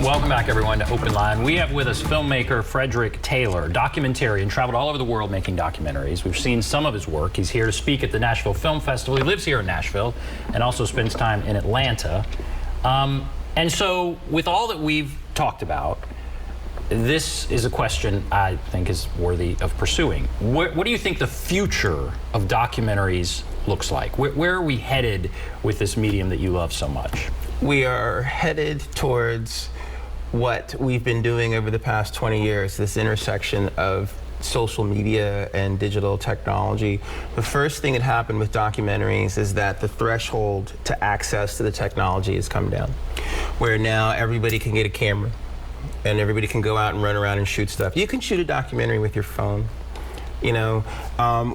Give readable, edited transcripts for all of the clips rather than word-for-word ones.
Welcome back, everyone, to OpenLine. We have with us filmmaker Fr3dR1ck Taylor, documentarian, traveled all over the world making documentaries. We've seen some of his work. He's here to speak at the Nashville Film Festival. He lives here in Nashville and also spends time in Atlanta. And so, with all that we've talked about, this is a question I think is worthy of pursuing. What do you think the future of documentaries looks like? Where are we headed with this medium that you love so much? We are headed towards what we've been doing over the past 20 years, this intersection of social media and digital technology. The first thing that happened with documentaries is that the threshold to access to the technology has come down, where now everybody can get a camera and everybody can go out and run around and shoot stuff. You can shoot a documentary with your phone. You know,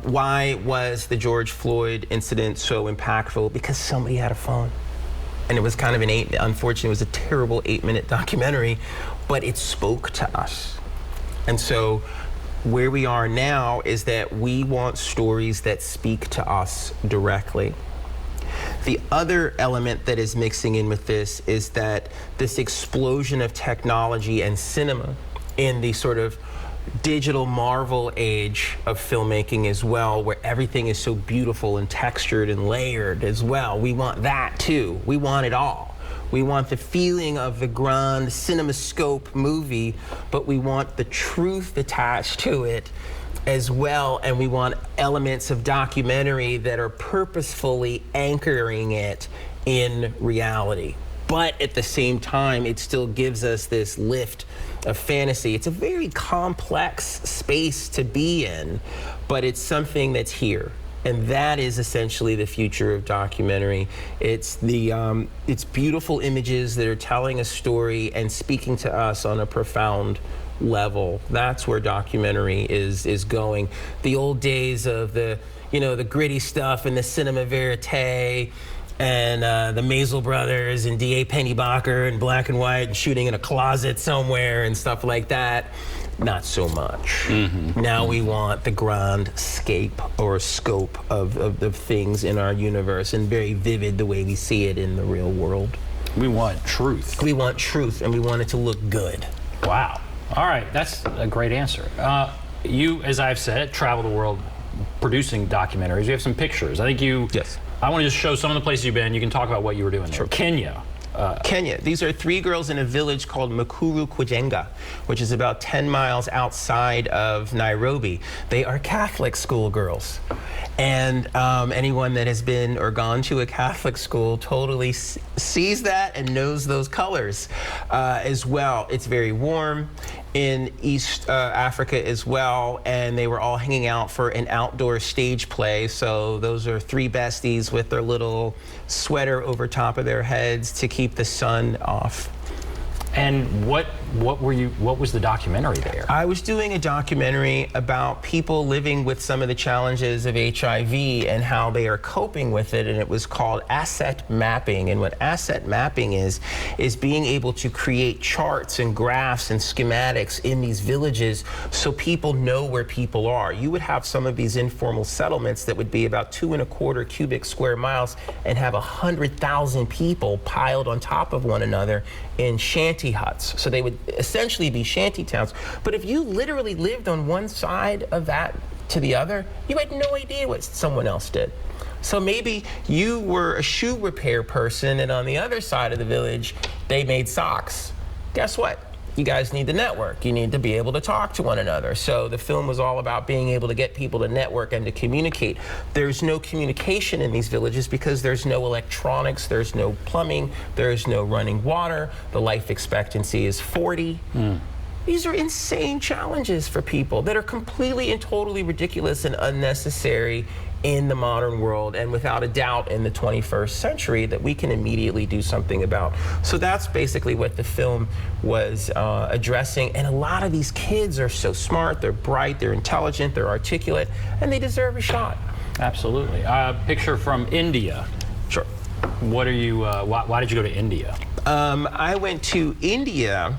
why was the George Floyd incident so impactful? Because somebody had a phone. And it was kind of unfortunately, it was a terrible 8-minute documentary, but it spoke to us. And so where we are now is that we want stories that speak to us directly. The other element that is mixing in with this is that this explosion of technology and cinema in the sort of digital marvel age of filmmaking as well, where everything is so beautiful and textured and layered as well. We want that too. We want it all. We want the feeling of the grand cinemascope movie, but we want the truth attached to it as well, and we want elements of documentary that are purposefully anchoring it in reality. But at the same time, it still gives us this lift of fantasy. It's a very complex space to be in, but it's something that's here. And that is essentially the future of documentary. It's beautiful images that are telling a story and speaking to us on a profound level. That's where documentary is going. The old days of the gritty stuff and the cinema verite, and the Maisel brothers and D.A. Pennybacher and black and white and shooting in a closet somewhere and stuff like that. Not so much. Now we want the grand scape or scope of the things in our universe, and very vivid the way we see it in the real world. We want truth. We want truth, and we want it to look good. Wow. All right, that's a great answer. You, as I've said, travel the world producing documentaries. You have some pictures. I think you... Yes. I want to just show some of the places you've been. You can talk about what you were doing there. Sure. Kenya. Kenya. These are 3 girls in a village called Mukuru Kwijenga, which is about 10 miles outside of Nairobi. They are Catholic school girls. And anyone that has been or gone to a Catholic school totally sees that and knows those colors as well. It's very warm in East Africa as well, and they were all hanging out for an outdoor stage play. So those are 3 besties with their little sweater over top of their heads to keep the sun off. And what was the documentary there? I was doing a documentary about people living with some of the challenges of HIV and how they are coping with it, and it was called asset mapping. And what asset mapping is being able to create charts and graphs and schematics in these villages so people know where people are. You would have some of these informal settlements that would be about 2¼ cubic square miles and have 100,000 people piled on top of one another in shanty huts. So they would essentially be shanty towns. But if you literally lived on one side of that to the other, you had no idea what someone else did. So maybe you were a shoe repair person, and on the other side of the village, they made socks. Guess what? You guys need to network. You need to be able to talk to one another. So the film was all about being able to get people to network and to communicate. There's no communication in these villages because there's no electronics, there's no plumbing, there's no running water. The life expectancy is 40. These are insane challenges for people that are completely and totally ridiculous and unnecessary in the modern world, and without a doubt in the 21st century that we can immediately do something about. So that's basically what the film was addressing. And a lot of these kids are so smart, they're bright, they're intelligent, they're articulate, and they deserve a shot. Absolutely. Picture from India. Sure. What are you, why did you go to India? I went to India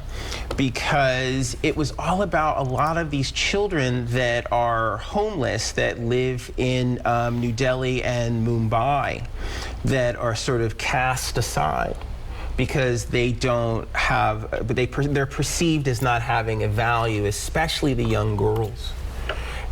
because it was all about a lot of these children that are homeless that live in New Delhi and Mumbai that are sort of cast aside because they don't have, but they're perceived as not having a value, especially the young girls.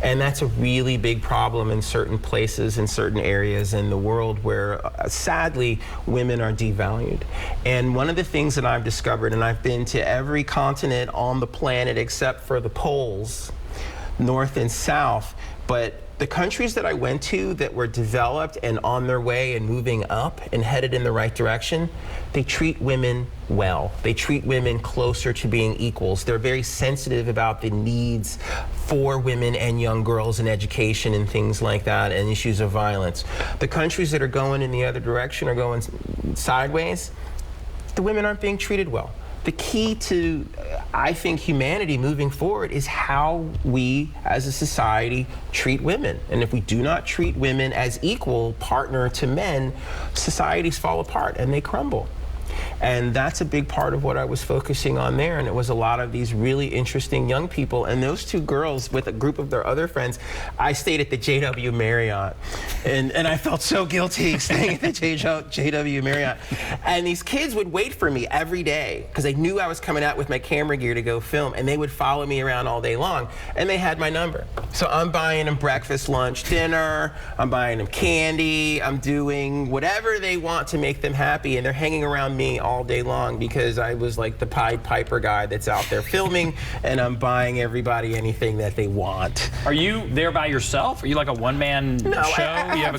And that's a really big problem in certain places, in certain areas in the world where, sadly, women are devalued. And one of the things that I've discovered, and I've been to every continent on the planet except for the poles, north and south, but the countries that I went to that were developed and on their way and moving up and headed in the right direction, they treat women well. They treat women closer to being equals. They're very sensitive about the needs for women and young girls in education and things like that, and issues of violence. The countries that are going in the other direction, are going sideways, the women aren't being treated well. The key to, I think, humanity moving forward is how we as a society treat women. And if we do not treat women as equal partner to men, societies fall apart and they crumble. And that's a big part of what I was focusing on there. And it was a lot of these really interesting young people. And those two girls, with a group of their other friends, I stayed at the JW Marriott. And I felt so guilty staying at the JW Marriott. And these kids would wait for me every day because they knew I was coming out with my camera gear to go film. And they would follow me around all day long. And they had my number. So I'm buying them breakfast, lunch, dinner. I'm buying them candy. I'm doing whatever they want to make them happy. And they're hanging around me all day long because I was like the Pied Piper guy that's out there filming, and I'm buying everybody anything that they want. Are you there by yourself? Are you like a one-man show? I have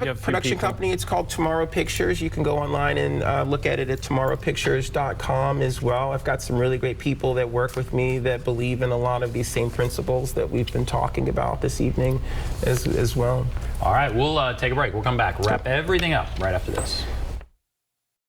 a production company. It's called Tomorrow Pictures. You can go online and look at it at tomorrowpictures.com as well. I've got some really great people that work with me that believe in a lot of these same principles that we've been talking about this evening as well. All right, we'll take a break. We'll come back. Wrap everything up right after this.